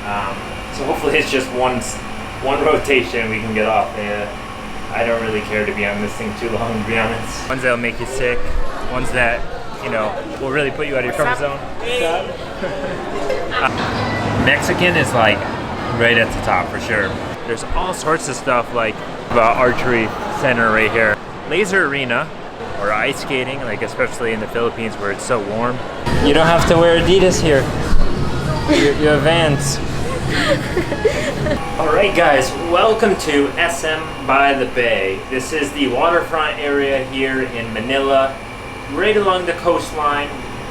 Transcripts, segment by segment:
So hopefully it's just one rotation we can get off. I don't really care to be on this thing too long, to be honest. Ones that'll make you sick, ones that, you know, will really put you out of your comfort zone. Mexican is like right at the top for sure. There's all sorts of stuff like about Archery Center right here. Laser Arena, or ice skating, like especially in the Philippines where it's so warm. You don't have to wear Adidas here. You have Vans. Alright guys, welcome to SM by the Bay. This is the waterfront area here in Manila, right along the coastline,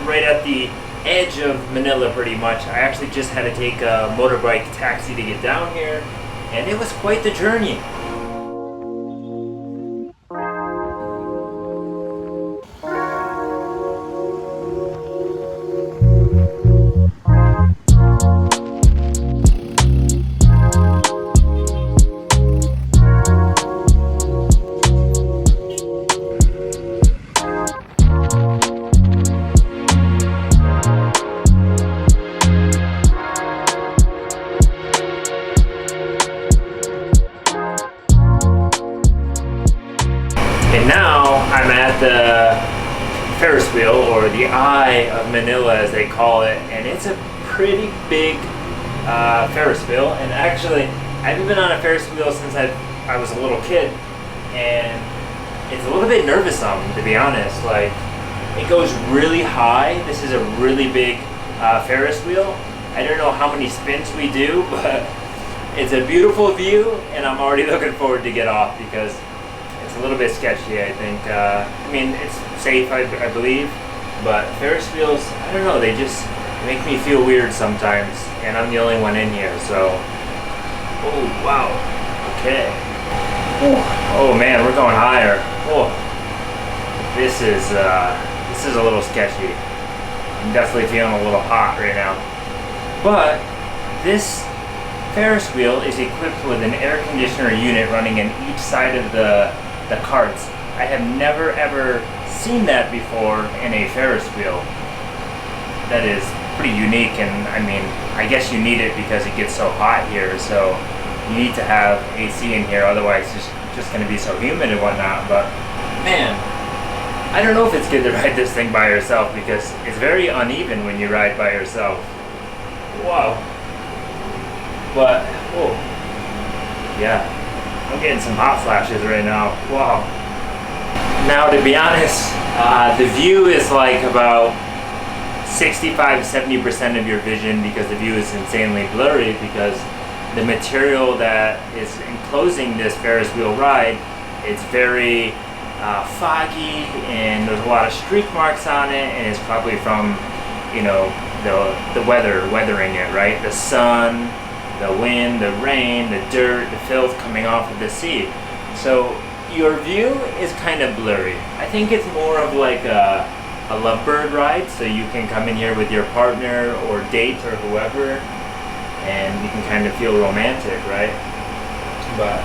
right at the edge of Manila pretty much. I actually just had to take a motorbike taxi to get down here, and it was quite the journey. And now I'm at the Ferris wheel, or the Eye of Manila as they call it, and it's a pretty big Ferris wheel. And actually, I haven't been on a Ferris wheel since I was a little kid, and it's a little bit nervous on me, to be honest. Like, it goes really high. This is a really big Ferris wheel. I don't know how many spins we do, but it's a beautiful view, and I'm already looking forward to get off because a little bit sketchy, I think. I mean, it's safe, I believe, but Ferris wheels, I don't know, they just make me feel weird sometimes, and I'm the only one in here, so. Oh, wow. Okay. Oh man, we're going higher. Oh, this is a little sketchy. I'm definitely feeling a little hot right now. But this Ferris wheel is equipped with an air conditioner unit running in each side of the carts. I have never ever seen that before in a Ferris wheel. That is pretty unique, and I mean, I guess you need it because it gets so hot here, so you need to have AC in here, otherwise it's just going to be so humid and whatnot. But man, I don't know if it's good to ride this thing by yourself because it's very uneven when you ride by yourself. Wow. But, oh, yeah. I'm getting some hot flashes right now. Wow. Now, to be honest, the view is like about 65–70% of your vision because the view is insanely blurry because the material that is enclosing this Ferris wheel ride, it's very foggy, and there's a lot of streak marks on it, and it's probably from, you know, the weathering it, right? The sun, the wind, the rain, the dirt, the filth coming off of the sea. So your view is kind of blurry. I think it's more of like a lovebird ride, so you can come in here with your partner or date or whoever, and you can kind of feel romantic, right? But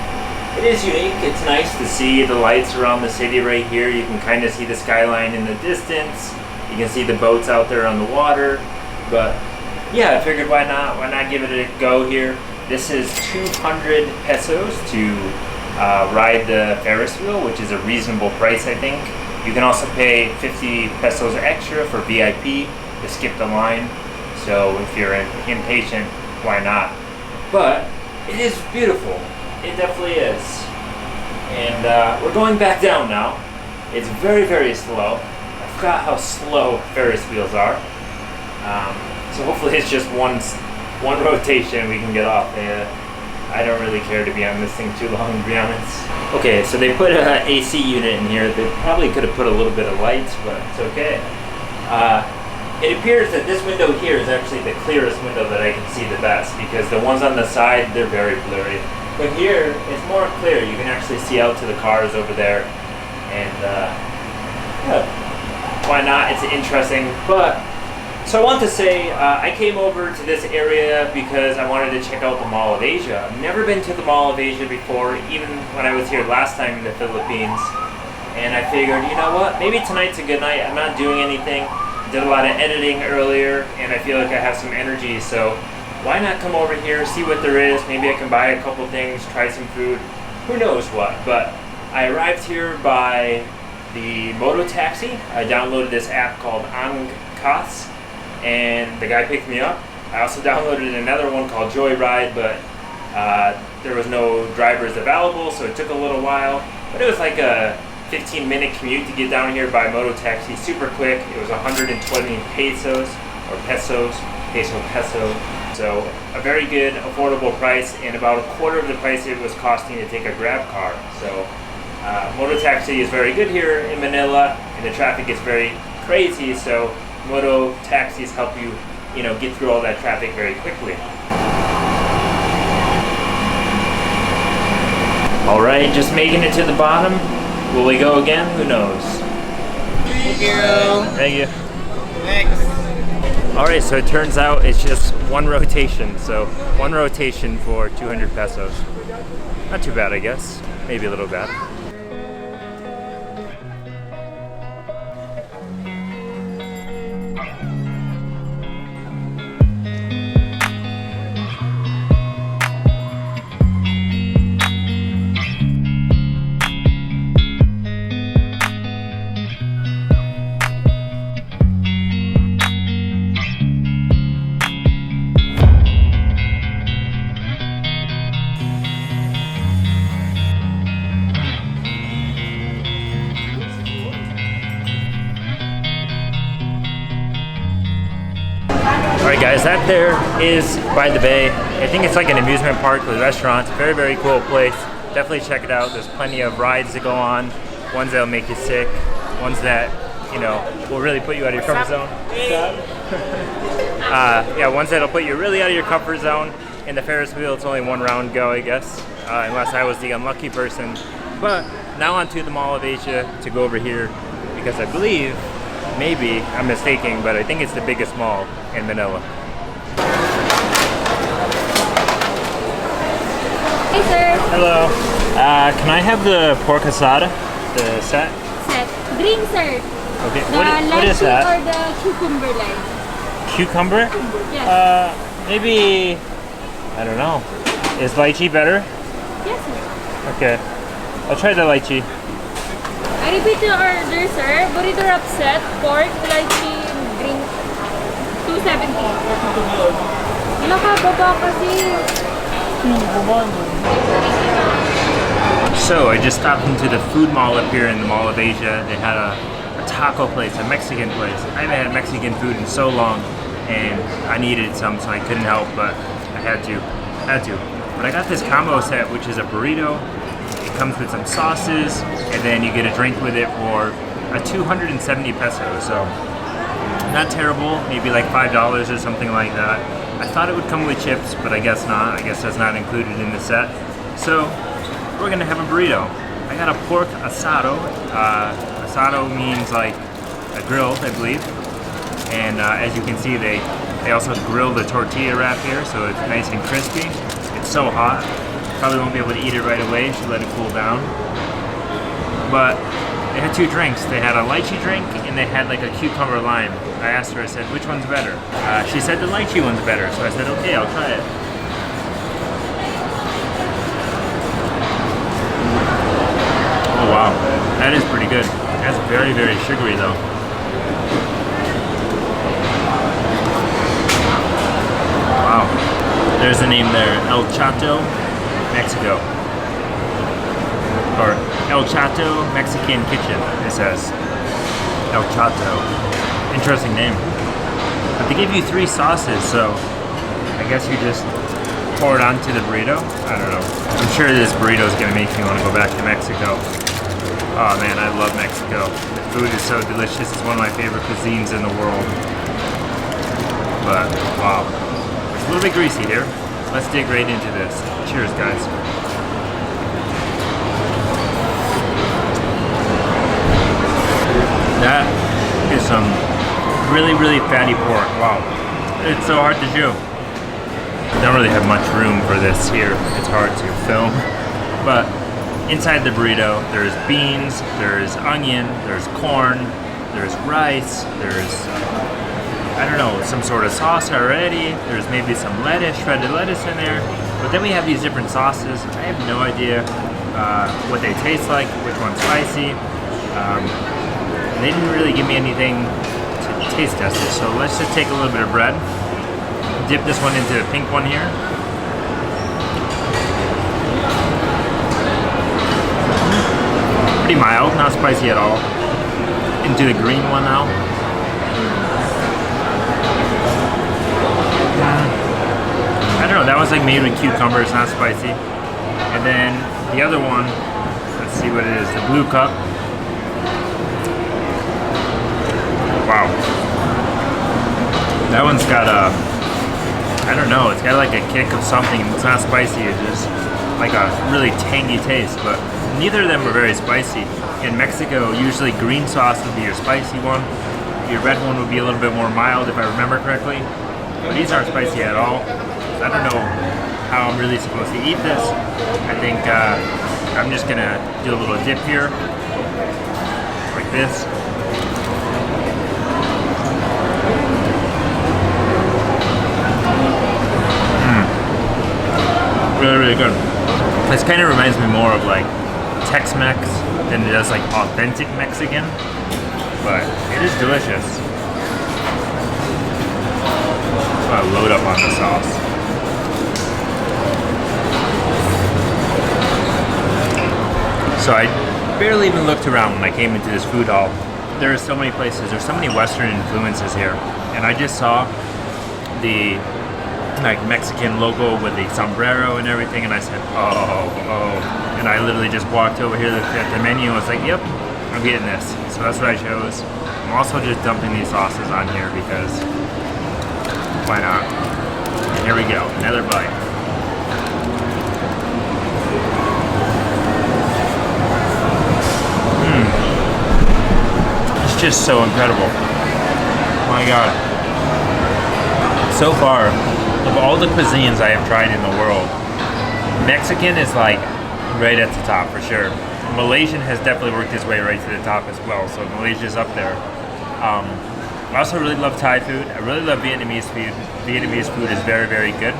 it is unique. It's nice to see the lights around the city right here. You can kind of see the skyline in the distance. You can see the boats out there on the water. But yeah, I figured why not give it a go here. This is 200 pesos to ride the Ferris wheel, which is a reasonable price, I think. You can also pay 50 pesos extra for VIP to skip the line. So if you're impatient, why not? But it is beautiful. It definitely is. And we're going back down now. It's very, very slow. I forgot how slow Ferris wheels are. So hopefully it's just one rotation we can get off. I don't really care to be on this thing too long, to be honest. Okay, so they put an AC unit in here. They probably could have put a little bit of lights, but it's okay. It appears that this window here is actually the clearest window that I can see the best, because the ones on the side, they're very blurry. But here, it's more clear. You can actually see out to the cars over there. And yeah, why not? It's interesting. But so I want to say, I came over to this area because I wanted to check out the Mall of Asia. I've never been to the Mall of Asia before, even when I was here last time in the Philippines. And I figured, you know what, maybe tonight's a good night. I'm not doing anything. Did a lot of editing earlier, and I feel like I have some energy, so why not come over here, see what there is? Maybe I can buy a couple things, try some food, who knows what. But I arrived here by the Moto taxi. I downloaded this app called Ankas, and the guy picked me up. I also downloaded another one called Joyride, but there was no drivers available, so it took a little while. But it was like a 15-minute commute to get down here by Moto taxi, super quick. It was 120 pesos, or pesos, peso. So a very good, affordable price, and about a quarter of the price it was costing to take a Grab car. So Moto taxi is very good here in Manila, and the traffic is very crazy. So Moto taxis help you, get through all that traffic very quickly. All right, just making it to the bottom. Will we go again? Who knows? Thank you. Thank you. Thanks. All right, so it turns out it's just one rotation. So one rotation for 200 pesos. Not too bad, I guess. Maybe a little bad. Alright guys, that there is by the bay. I think it's like an amusement park with restaurants. Very, very cool place. Definitely check it out. There's plenty of rides to go on. Ones that'll make you sick. Ones that, will really put you out of your comfort zone. Yeah, ones that'll put you really out of your comfort zone. And the Ferris wheel, it's only one round go, I guess. Unless I was the unlucky person. But now on to the Mall of Asia to go over here. Because I believe, maybe I'm mistaken, but I think it's the biggest mall in Manila. Hey sir. Hello. Can I have the pork asada, the set? Set. Green sir. Okay. The What is that? Or the cucumber line? Cucumber? Yes. Maybe, I don't know. Is lychee better? Yes sir. Okay. I'll try the lychee. I repeat your order sir. Burrito wrap set, pork, lychee, green. 270. Nakababa kasi. So I just stopped into the food mall up here in the Mall of Asia. They had a taco place, a Mexican place. I haven't had Mexican food in so long, and I needed some, so I couldn't help, but I had to. But I got this combo set, which is a burrito. It comes with some sauces, and then you get a drink with it for 270 pesos. So not terrible, maybe like $5 or something like that. I thought it would come with chips, but I guess not. I guess that's not included in the set. So we're gonna have a burrito. I got a pork asado. Asado means like a grilled, I believe. And as you can see, they also grill the tortilla wrap here, so it's nice and crispy. It's so hot. Probably won't be able to eat it right away. Should let it cool down. But they had two drinks. They had a lychee drink and they had like a cucumber lime. I asked her, I said, which one's better? She said the lychee one's better. So I said, okay, I'll try it. Oh wow, that is pretty good. That's very, very sugary though. Wow, there's the name there, El Chato, Mexico. Or El Chato Mexican Kitchen, it says. El Chato. Interesting name. But they give you 3 sauces, so I guess you just pour it onto the burrito. I don't know. I'm sure this burrito is gonna make me want to go back to Mexico. Oh man, I love Mexico. The food is so delicious. It's one of my favorite cuisines in the world. But wow, it's a little bit greasy here. Let's dig right into this. Cheers, guys. That is some really, really fatty pork. Wow. It's so hard to chew. Don't really have much room for this here. It's hard to film. But inside the burrito, there's beans, there's onion, there's corn, there's rice, there's I don't know, some sort of sauce already. There's maybe some lettuce, shredded lettuce in there. But then we have these different sauces. I have no idea what they taste like, which one's spicy. They didn't really give me anything to taste test it. So let's just take a little bit of bread, dip this one into the pink one here. Pretty mild, not spicy at all. Into the green one now. I don't know, that one's like made with cucumber, it's not spicy. And then the other one, let's see what it is, the blue cup. Wow. That one's got a, I don't know, it's got like a kick of something. It's not spicy, it's just like a really tangy taste, but neither of them are very spicy. In Mexico, usually green sauce would be your spicy one. Your red one would be a little bit more mild if I remember correctly. But these aren't spicy at all. So I don't know how I'm really supposed to eat this. I think I'm just gonna do a little dip here, like this. Really, really good. This kind of reminds me more of like Tex-Mex than it does like authentic Mexican, but it is delicious. I'll load up on the sauce. So I barely even looked around when I came into this food hall. There are so many places, there's so many Western influences here, and I just saw the like Mexican logo with the sombrero and everything, and I said, oh, and I literally just walked over here at the menu and was like, yep, I'm getting this. So that's what I chose. I'm also just dumping these sauces on here because why not? And here we go, another bite. It's just so incredible. My God. So far, of all the cuisines I have tried in the world, Mexican is like right at the top for sure. Malaysian has definitely worked his way right to the top as well, so Malaysia's up there. I also really love Thai food. I really love Vietnamese food. Vietnamese food is very, very good,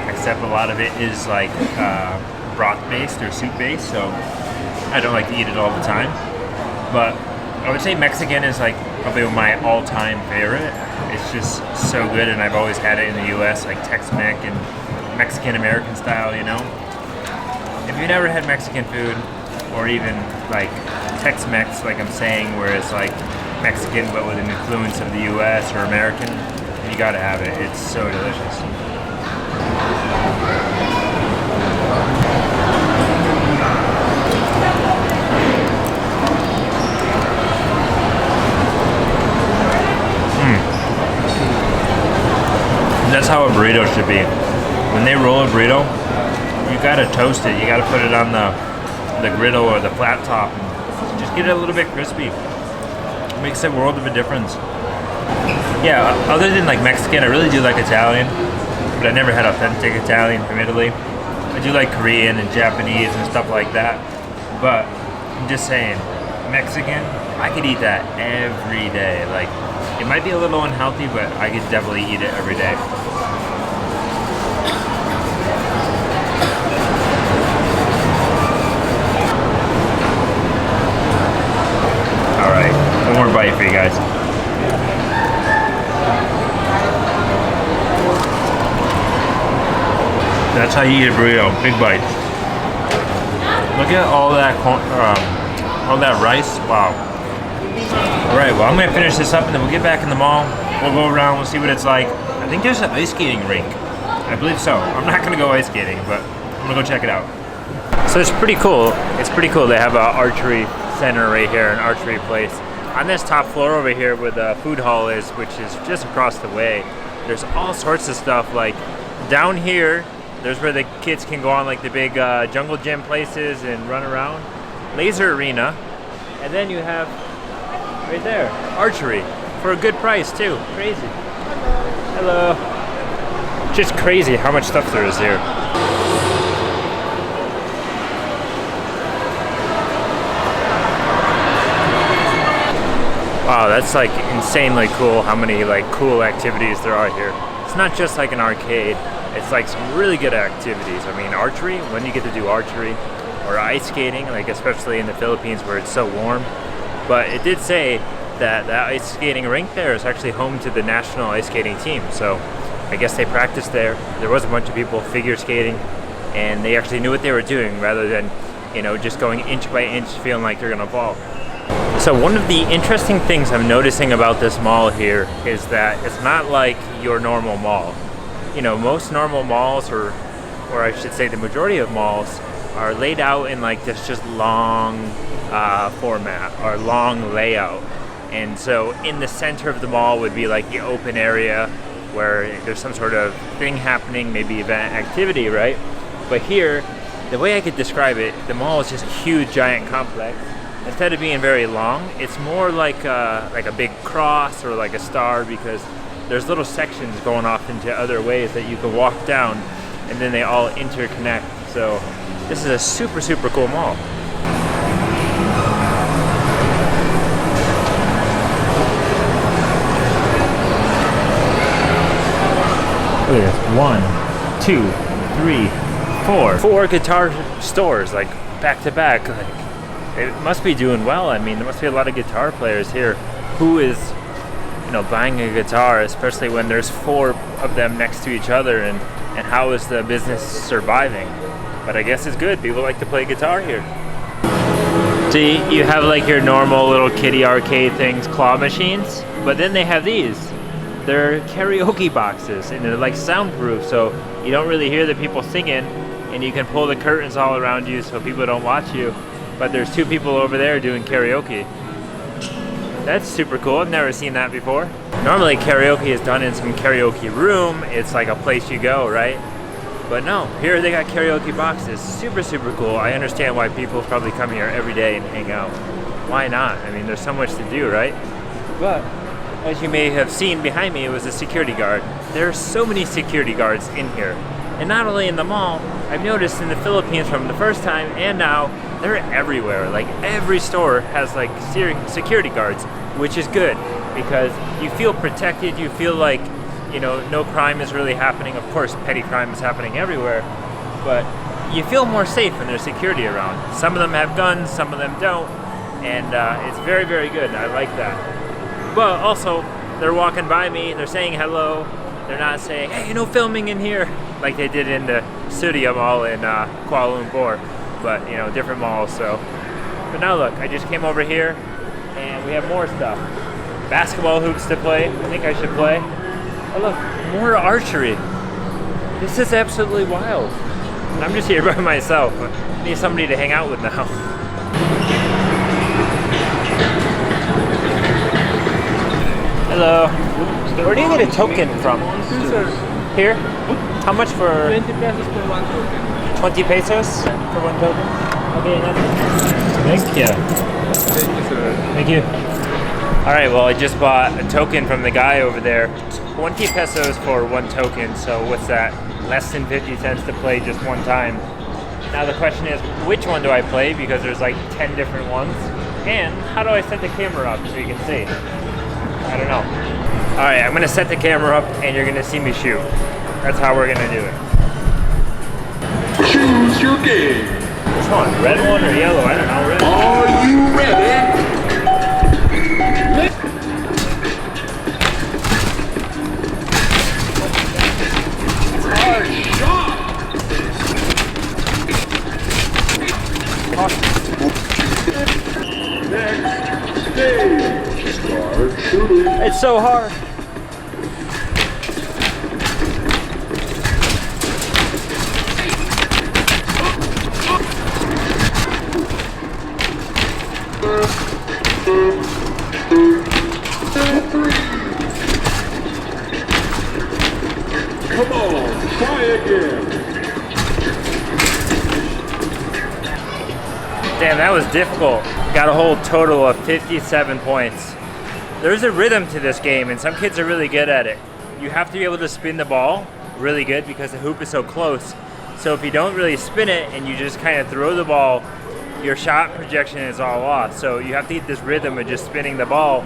except a lot of it is like broth-based or soup-based, so I don't like to eat it all the time. But I would say Mexican is like probably my all-time favorite. It's just so good, and I've always had it in the US, like Tex-Mex and Mexican-American style, you know? If you've never had Mexican food, or even like Tex-Mex, like I'm saying, where it's like Mexican but with an influence of the US or American, you gotta have it. It's so delicious. That's how a burrito should be. When they roll a burrito, you gotta toast it. You gotta put it on the griddle or the flat top and just get it a little bit crispy. It makes a world of a difference. Yeah, other than like Mexican, I really do like Italian, but I never had authentic Italian from Italy. I do like Korean and Japanese and stuff like that, but I'm just saying, Mexican, I could eat that every day. Like, it might be a little unhealthy, but I could definitely eat it every day. Alright, one more bite for you guys. That's how you eat a burrito, big bites. Look at all that rice, wow. Alright, well I'm going to finish this up and then we'll get back in the mall. We'll go around, we'll see what it's like. I think there's an ice skating rink. I believe so. I'm not going to go ice skating, but I'm going to go check it out. So it's pretty cool. It's pretty cool. They have an archery center right here, an archery place. On this top floor over here where the food hall is, which is just across the way, there's all sorts of stuff. Like down here, there's where the kids can go on like the big jungle gym places and run around. Laser arena. And then you have right there, archery for a good price too. Crazy. Hello. Hello. Just crazy how much stuff there is here. Wow, that's like insanely cool how many like cool activities there are here. It's not just like an arcade, it's like some really good activities. I mean, archery, when you get to do archery, or ice skating, like especially in the Philippines where it's so warm. But it did say that that ice skating rink there is actually home to the national ice skating team. So I guess they practiced there. There was a bunch of people figure skating, and they actually knew what they were doing rather than, you know, just going inch by inch feeling like they're gonna fall. So one of the interesting things I'm noticing about this mall here is that it's not like your normal mall. You know, most normal malls, or I should say the majority of malls, are laid out in like this just long format or long layout. And so in the center of the mall would be like the open area where there's some sort of thing happening, maybe event activity, right? But here, the way I could describe it, the mall is just a huge giant complex. Instead of being very long, it's more like a big cross or like a star, because there's little sections going off into other ways that you can walk down, and then they all interconnect. So this is a super, super cool mall. Look at this. 1, 2, 3, 4. 4 guitar stores, like back to back. Like, it must be doing well. I mean, there must be a lot of guitar players here. Who is, you know, buying a guitar, especially when there's 4 of them next to each other, and how is the business surviving? But I guess it's good. People like to play guitar here. See, you have like your normal little kiddie arcade things, claw machines, but then they have these. They're karaoke boxes, and they're like soundproof, so you don't really hear the people singing, and you can pull the curtains all around you so people don't watch you. But there's 2 people over there doing karaoke. That's super cool. I've never seen that before. Normally karaoke is done in some karaoke room. It's like a place you go, right? But no, here they got karaoke boxes. Super, super cool. I understand why people probably come here every day and hang out. Why not? I mean, there's so much to do, right? But as you may have seen behind me, it was a security guard. There are so many security guards in here. And not only in the mall, I've noticed in the Philippines from the first time and now, they're everywhere. Like every store has like security guards, which is good because you feel protected. You feel like, you know, no crime is really happening. Of course, petty crime is happening everywhere, but you feel more safe when there's security around. Some of them have guns, some of them don't, and it's very, very good. I like that. But also, they're walking by me, they're saying hello. They're not saying, hey, no filming in here, like they did in the Studio Mall in Kuala Lumpur. But, you know, different malls, so. But now look, I just came over here, and we have more stuff. Basketball hoops to play. I think I should play. Oh look, more archery. This is absolutely wild. And I'm just here by myself. I need somebody to hang out with now. Hello. Where do you get a token from? Here? How much for? 20 pesos for 1 token. 20 pesos for 1 token? Okay, thank you. Thank you, sir. Thank you. Alright, well I just bought a token from the guy over there. 20 pesos for 1 token, so what's that? Less than 50 cents to play just 1 time. Now the question is, which one do I play? Because there's like 10 different ones. And how do I set the camera up so you can see? I don't know. Alright, I'm gonna set the camera up and you're gonna see me shoot. That's how we're gonna do it. Choose your game. Which one? Red one or yellow? I don't know. Red. Are you ready? Hard shot. Next stage. Start shooting. It's so hard. Come on, try again. Damn, that was difficult. Got a whole total of 57 points. There's a rhythm to this game, and some kids are really good at it. You have to be able to spin the ball really good because the hoop is so close. So if you don't really spin it and you just kind of throw the ball, your shot projection is all off. So you have to get this rhythm of just spinning the ball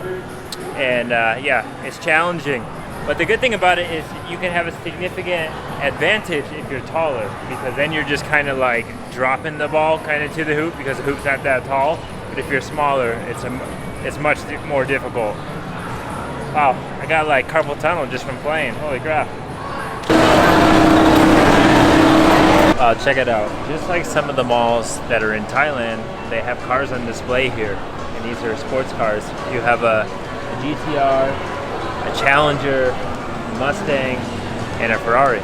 and yeah, it's challenging. But the good thing about it is you can have a significant advantage if you're taller, because then you're just kind of like dropping the ball kind of to the hoop because the hoop's not that tall. But if you're smaller, it's much more difficult. Wow, I got like carpal tunnel just from playing. Holy crap. Check it out. Just like some of the malls that are in Thailand, they have cars on display here. And these are sports cars. You have a GTR, a Challenger, a Mustang, and a Ferrari.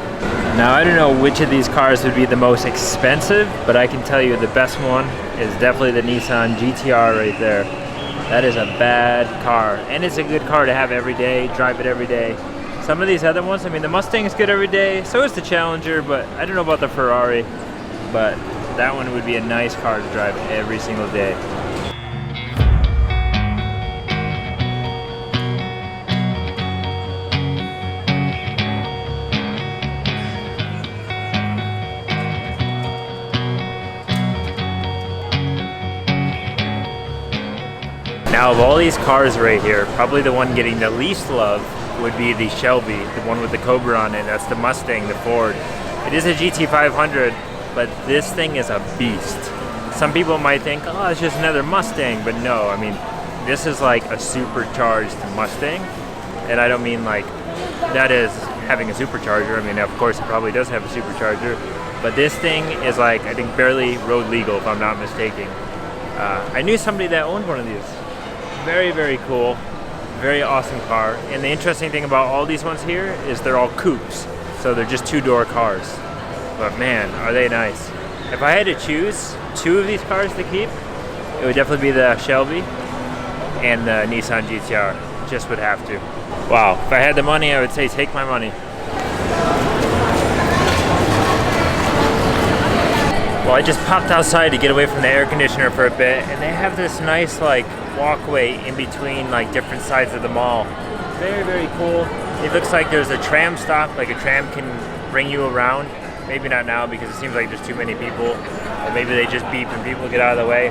Now I don't know which of these cars would be the most expensive, but I can tell you the best one is definitely the Nissan GTR right there. That is a bad car, and it's a good car to have every day, drive it every day. Some of these other ones, I mean the Mustang is good every day, so is the Challenger, but I don't know about the Ferrari, but that one would be a nice car to drive every single day. Now of all these cars right here, probably the one getting the least love would be the Shelby, the one with the Cobra on it. That's the Mustang, the Ford. It is a GT500, but this thing is a beast. Some people might think, oh, it's just another Mustang, but no, I mean, this is like a supercharged Mustang, and I don't mean like that is having a supercharger. I mean, of course, it probably does have a supercharger, but this thing is like, I think, barely road legal, if I'm not mistaken. I knew somebody that owned one of these. Very, very cool. Very awesome car. And the interesting thing about all these ones here is they're all coupes. So they're just two-door cars. But man, are they nice. If I had to choose two of these cars to keep, it would definitely be the Shelby and the Nissan GTR. Just would have to. Wow, if I had the money, I would say take my money. Well, I just popped outside to get away from the air conditioner for a bit, and they have this nice like walkway in between like different sides of the mall. Very, very cool. It looks like there's a tram stop, like a tram can bring you around. Maybe not now because it seems like there's too many people, or maybe they just beep and people get out of the way.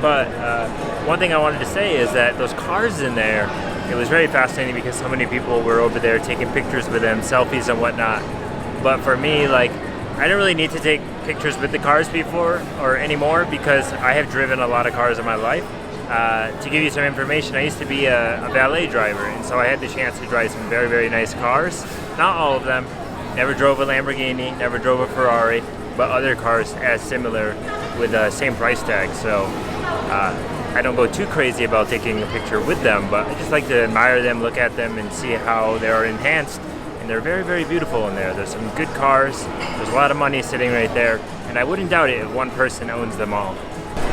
But one thing I wanted to say is that those cars in there, it was very fascinating because so many people were over there taking pictures with them, selfies and whatnot. But for me, like, I don't really need to take pictures with the cars before or anymore because I have driven a lot of cars in my life. To give you some information, I used to be a valet driver, and so I had the chance to drive some very, very nice cars. Not all of them. Never drove a Lamborghini, never drove a Ferrari, but other cars as similar with the same price tag. So I don't go too crazy about taking a picture with them, but I just like to admire them, look at them, and see how they are enhanced. And they're very, very beautiful in there. There's some good cars. There's a lot of money sitting right there, and I wouldn't doubt it if one person owns them all.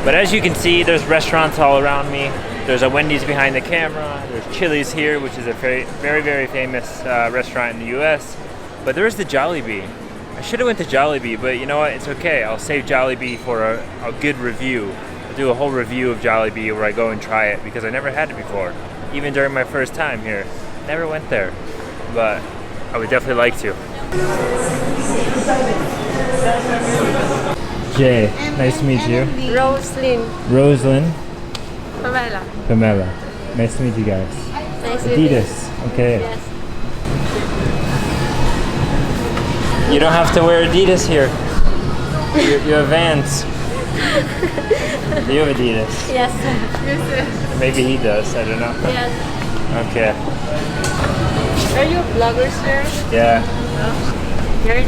But as you can see, there's restaurants all around me. There's a Wendy's behind the camera. There's Chili's here, which is a very, very, very famous restaurant in the US. But there's the Jollibee. I should have went to Jollibee, but you know what? It's okay. I'll save Jollibee for a good review. I'll do a whole review of Jollibee where I go and try it because I never had it before. Even during my first time here. Never went there. But I would definitely like to. Jay, nice to meet you. Roslyn. Pamela. Nice to meet you guys. Nice to meet you. Adidas. Okay. Yes. You don't have to wear Adidas here. You have Vans. You have Adidas. Yes. Maybe he does. I don't know. Yes. Okay. Are you a vlogger, sir? Yeah. Your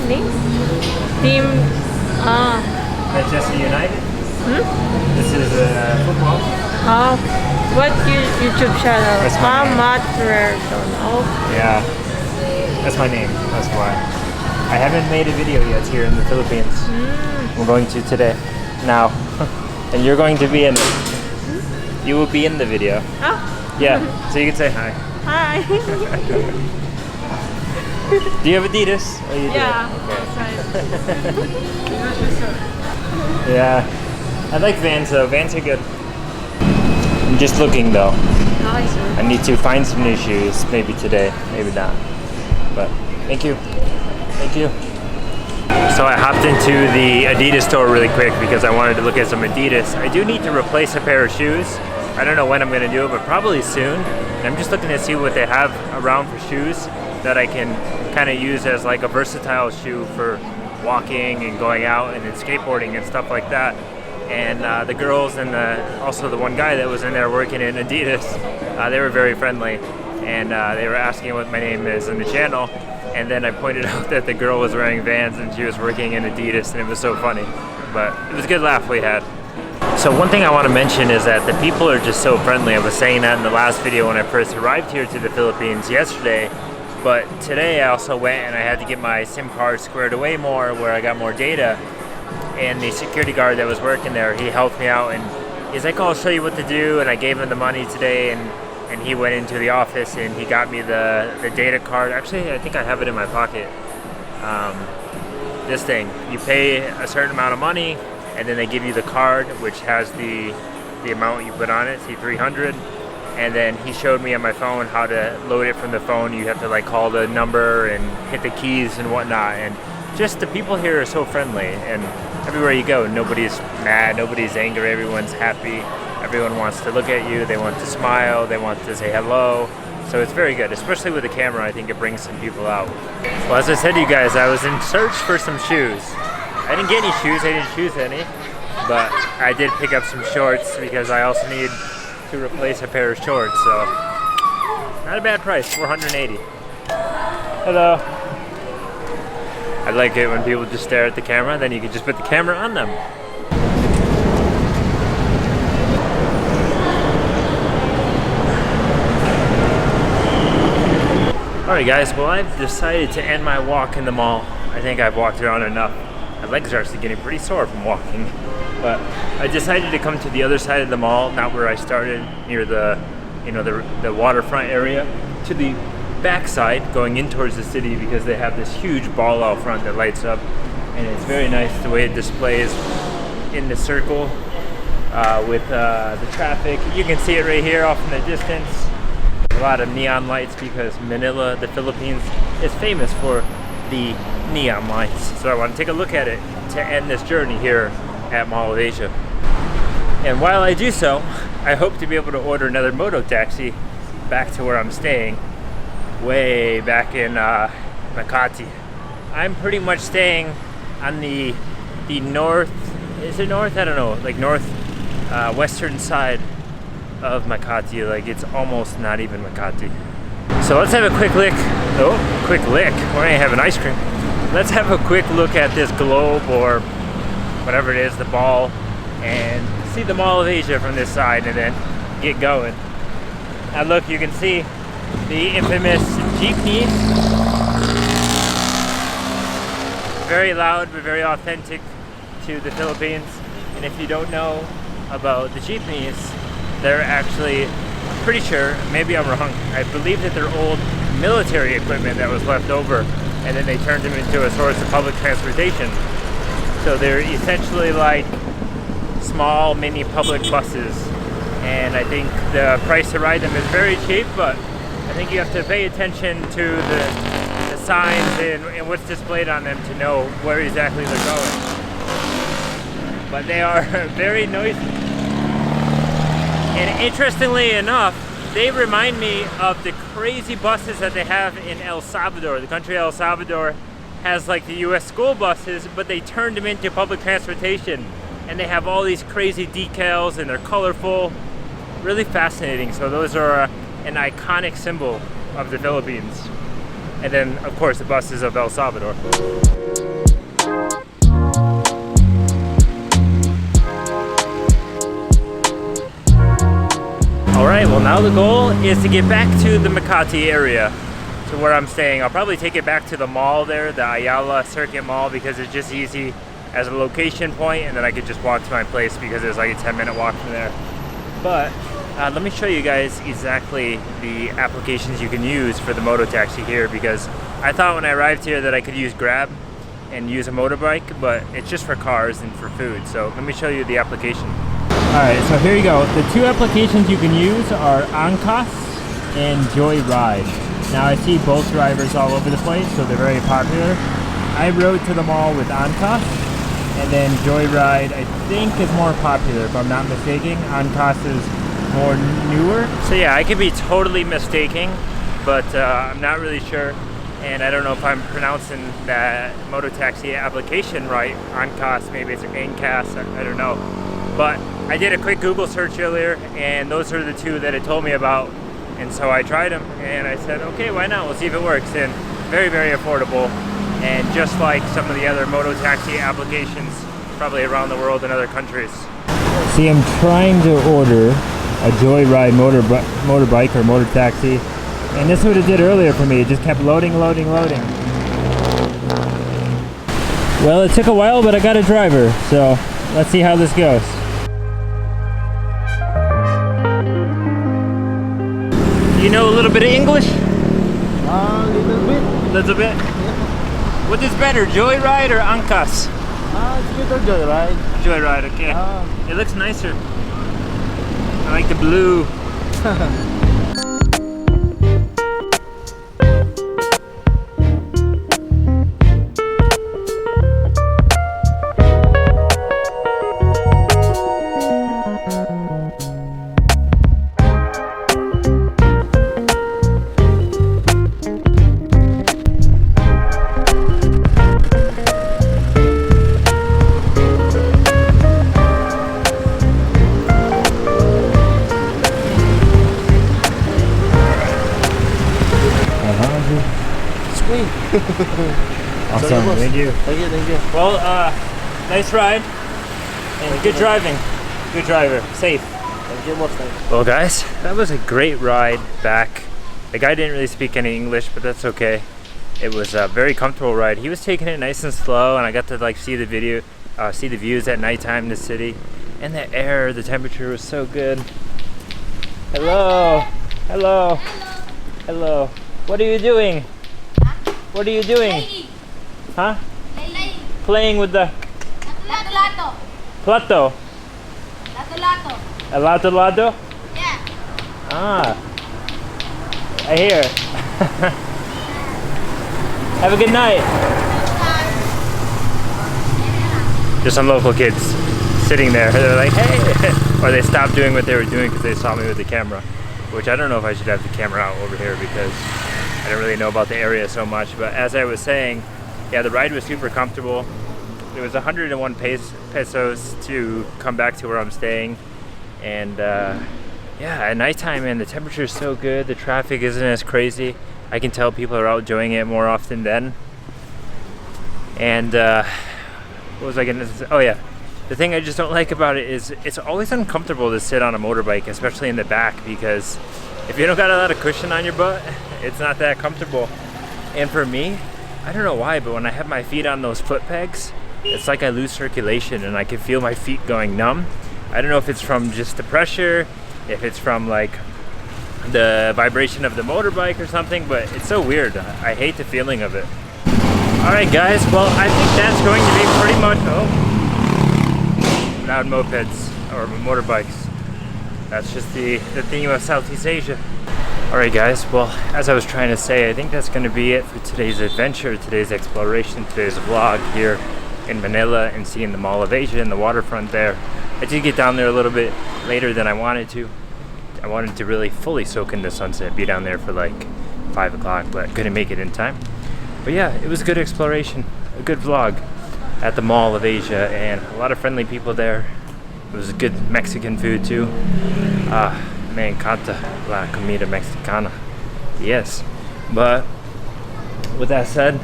name? Team. Manchester United. This is football. Oh. What YouTube channel? That's my name. Oh. Yeah. That's my name. That's why. I haven't made a video yet here in the Philippines. We're going to today. Now. And you're going to be in it. You will be in the video. Oh. Yeah. So you can say hi. Hi. Do you have Adidas? Oh, you do? Yeah. Okay. That's right. Yeah. I like Vans though. Vans are good. I'm just looking though. Nice. I need to find some new shoes. Maybe today. Maybe not. But thank you. Thank you. So I hopped into the Adidas store really quick because I wanted to look at some Adidas. I do need to replace a pair of shoes. I don't know when I'm going to do it, but probably soon. And I'm just looking to see what they have around for shoes that I can kind of use as like a versatile shoe for walking and going out and then skateboarding and stuff like that. And the girls and also the one guy that was in there working in Adidas, they were very friendly, and they were asking what my name is in the channel. And then I pointed out that the girl was wearing Vans and she was working in Adidas, and it was so funny. But it was a good laugh we had. So one thing I want to mention is that the people are just so friendly. I was saying that in the last video when I first arrived here to the Philippines yesterday. But today I also went and I had to get my SIM card squared away more, where I got more data. And the security guard that was working there, he helped me out, and he's like, oh, I'll show you what to do. And I gave him the money today, and he went into the office and he got me the data card. Actually, I think I have it in my pocket. This thing, you pay a certain amount of money, and then they give you the card, which has the amount you put on it, see, 300. And then he showed me on my phone how to load it from the phone. You have to like call the number and hit the keys and whatnot. And just the people here are so friendly, and everywhere you go, nobody's mad, nobody's angry, everyone's happy. Everyone wants to look at you, they want to smile, they want to say hello. So it's very good, especially with the camera. I think it brings some people out. Well, as I said to you guys, I was in search for some shoes. I didn't get any shoes, I didn't choose any, but I did pick up some shorts because I also need to replace a pair of shorts, so not a bad price, $480. Hello. I like it when people just stare at the camera, then you can just put the camera on them. Alright guys, well, I've decided to end my walk in the mall. I think I've walked around enough. My legs are actually getting pretty sore from walking. But I decided to come to the other side of the mall, not where I started, near the waterfront area, to the back side going in towards the city, because they have this huge ball out front that lights up, and it's very nice the way it displays in the circle with the traffic. You can see it right here off in the distance. A lot of neon lights, because Manila, the Philippines, is famous for the neon lights. So I want to take a look at it to end this journey here at Mall of Asia. And while I do so, I hope to be able to order another Moto taxi back to where I'm staying, way back in Makati. I'm pretty much staying on the north, is it north? I don't know, like north western side of Makati. Like, it's almost not even Makati. So let's have a quick lick. Oh, quick lick. We're gonna have an ice cream. Let's have a quick look at this globe, or whatever it is, the ball, and see the Mall of Asia from this side, and then get going. Now look, you can see the infamous jeepneys. Very loud, but very authentic to the Philippines. And if you don't know about the jeepneys, they're actually, I'm pretty sure, maybe I'm wrong, I believe that they're old military equipment that was left over, and then they turned them into a source of public transportation. So they're essentially like small mini public buses, and I think the price to ride them is very cheap, but I think you have to pay attention to the signs and what's displayed on them to know where exactly they're going. But they are very noisy. And interestingly enough, they remind me of the crazy buses that they have in El Salvador. The country of El Salvador has like the US school buses, but they turned them into public transportation. And they have all these crazy decals, and they're colorful. Really fascinating. So those are an iconic symbol of the Philippines. And then, of course, the buses of El Salvador. Alright, well now the goal is to get back to the Makati area, to where I'm staying. I'll probably take it back to the mall there, the Ayala Circuit Mall, because it's just easy as a location point, and then I could just walk to my place because it's like a 10-minute walk from there. But let me show you guys exactly the applications you can use for the Moto taxi here, because I thought when I arrived here that I could use Grab and use a motorbike, but it's just for cars and for food. So let me show you the application. Alright, so here you go. The two applications you can use are Ankas and Joyride. Now I see both drivers all over the place, so they're very popular. I rode to the mall with Ankas, and then Joyride I think is more popular if I'm not mistaken. Ankas is more newer. So yeah, I could be totally mistaken, but I'm not really sure. And I don't know if I'm pronouncing that Moto Taxi application right. Ankas, maybe it's Ankas, I don't know. But I did a quick Google search earlier, and those are the two that it told me about. And so I tried them, and I said, okay, why not? We'll see if it works. And very, very affordable. And just like some of the other Moto Taxi applications, probably around the world in other countries. See, I'm trying to order a Joyride motorbike or motor taxi, and this is what it did earlier for me. It just kept loading. Well, it took a while, but I got a driver, so let's see how this goes. Do you know a little bit of English? Little bit? Yeah. What is better, Joyride or Ankas? It's better Joyride. Joyride, okay. It looks nicer. I like the blue. Awesome, thank you. Thank you. Well, nice ride and good driving. Good driver, safe. Thank you, boss. Well, guys, that was a great ride back. The guy didn't really speak any English, but that's okay. It was a very comfortable ride. He was taking it nice and slow, and I got to like see the views at nighttime in the city, and the air, the temperature was so good. Hello. Hello. Hello. What are you doing? What are you doing? Playing. Huh? Playing. Playing with the Lato-lato. plato. Lato-lato. A lato-lato? Yeah. Ah. I hear. Have a good night. Just some local kids sitting there. They're like, hey. Or they stopped doing what they were doing because they saw me with the camera. Which I don't know if I should have the camera out over here because I don't really know about the area so much. But as I was saying, yeah, the ride was super comfortable. It was 101 pesos to come back to where I'm staying. And yeah, at nighttime, man, the temperature is so good. The traffic isn't as crazy. I can tell people are out enjoying it more often then. And what was I gonna say? Oh yeah, the thing I just don't like about it is it's always uncomfortable to sit on a motorbike, especially in the back, because if you don't got a lot of cushion on your butt, it's not that comfortable. And for me, I don't know why, but when I have my feet on those foot pegs, it's like I lose circulation and I can feel my feet going numb. I don't know if it's from just the pressure, if it's from like the vibration of the motorbike or something, but it's so weird. I hate the feeling of it. All right, guys, well, I think that's going to be pretty much, loud mopeds or motorbikes. That's just the theme of Southeast Asia. Alright guys, well, as I was trying to say, I think that's going to be it for today's adventure, today's exploration, today's vlog here in Manila and seeing the Mall of Asia and the waterfront there. I did get down there a little bit later than I wanted to. I wanted to really fully soak in the sunset, be down there for like 5 o'clock, but couldn't make it in time. But yeah, it was a good exploration, a good vlog at the Mall of Asia, and a lot of friendly people there. It was good Mexican food too. Me encanta la comida mexicana. Yes. But with that said,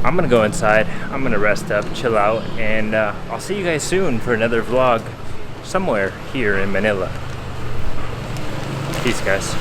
I'm gonna go inside. I'm gonna rest up, chill out, and I'll see you guys soon for another vlog somewhere here in Manila. Peace, guys.